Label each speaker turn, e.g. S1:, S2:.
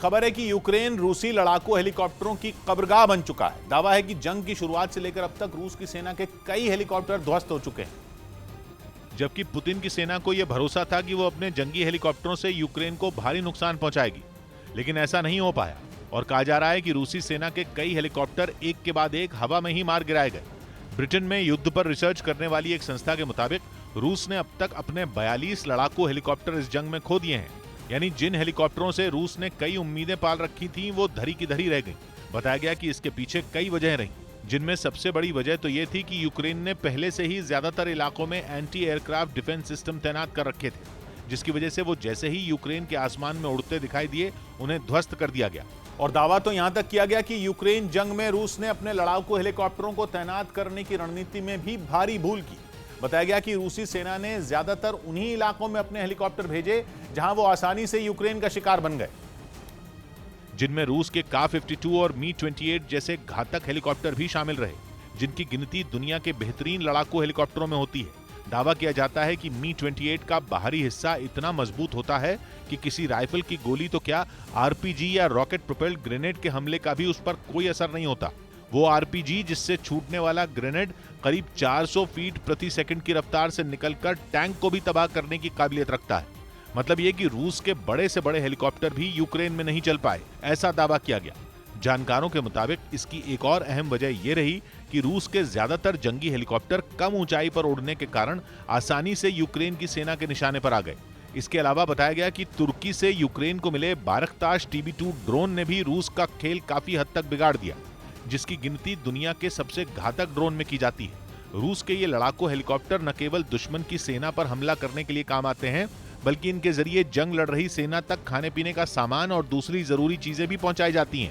S1: खबर है कि यूक्रेन रूसी लड़ाकू हेलीकॉप्टरों की कब्रगाह बन चुका है। दावा है कि जंग की शुरुआत से लेकर अब तक रूस की सेना के कई हेलीकॉप्टर ध्वस्त हो चुके हैं।
S2: जबकि पुतिन की सेना को यह भरोसा था कि वो अपने जंगी हेलीकॉप्टरों से यूक्रेन को भारी नुकसान पहुंचाएगी, लेकिन ऐसा नहीं हो पाया और कहा जा रहा है कि रूसी सेना के कई हेलीकॉप्टर एक के बाद एक हवा में ही मार गिराए गए। ब्रिटेन में युद्ध पर रिसर्च करने वाली एक संस्था के मुताबिक रूस ने अब तक अपने 42 लड़ाकू हेलीकॉप्टर इस जंग में खो दिए हैं। यानी जिन हेलीकॉप्टरों से रूस ने कई उम्मीदें पाल रखी थीं, वो धरी की धरी रह गईं। बताया गया कि इसके पीछे कई वजह रहीं, जिनमें सबसे बड़ी वजह तो ये थी कि यूक्रेन ने पहले से ही ज्यादातर इलाकों में एंटी एयरक्राफ्ट डिफेंस सिस्टम तैनात कर रखे थे, जिसकी वजह से वो जैसे ही यूक्रेन के आसमान में उड़ते दिखाई दिए, उन्हें ध्वस्त कर दिया गया।
S1: और दावा तो यहां तक किया गया कि यूक्रेन जंग में रूस ने अपने लड़ाकू हेलीकॉप्टरों को तैनात करने की रणनीति में भी भारी भूल की। बताया गया कि रूसी सेना ने ज्यादातर उन्हीं इलाकों में अपने हेलीकॉप्टर भेजे जहां वो आसानी से यूक्रेन का शिकार बन गए,
S2: जिनमें रूस के का-52 और मी-28 जैसे घातक हेलीकॉप्टर भी शामिल रहे, जिनकी गिनती दुनिया के बेहतरीन लड़ाकू हेलीकॉप्टरों में होती है। दावा किया जाता है कि मी-28 का बाहरी हिस्सा इतना मजबूत होता है कि किसी राइफल की गोली तो क्या, आरपीजी या रॉकेट प्रोपेल्ड ग्रेनेड के हमले का भी उस पर कोई असर नहीं होता। वो आरपीजी जिससे छूटने वाला ग्रेनेड करीब 400 फीट प्रति सेकंड की रफ्तार से निकलकर टैंक को भी तबाह करने की काबिलियत रखता है। मतलब ये कि रूस के बड़े से बड़े हेलीकॉप्टर भी यूक्रेन में नहीं चल पाए, ऐसा दावा किया गया। जानकारों के मुताबिक इसकी एक और अहम वजह यह रही कि रूस के ज्यादातर जंगी हेलीकॉप्टर कम ऊंचाई पर उड़ने के कारण आसानी से यूक्रेन की सेना के निशाने पर आ गए। इसके अलावा बताया गया कि तुर्की से यूक्रेन को मिले बारकताश TB2 ड्रोन ने भी रूस का खेल काफी हद तक बिगाड़ दिया, जिसकी गिनती दुनिया के सबसे घातक ड्रोन में की जाती है। रूस के ये लड़ाकू हेलीकॉप्टर न केवल दुश्मन की सेना पर हमला करने के लिए काम आते हैं, बल्कि इनके जरिए जंग लड़ रही सेना तक खाने पीने का सामान और दूसरी जरूरी चीजें भी पहुंचाई जाती हैं।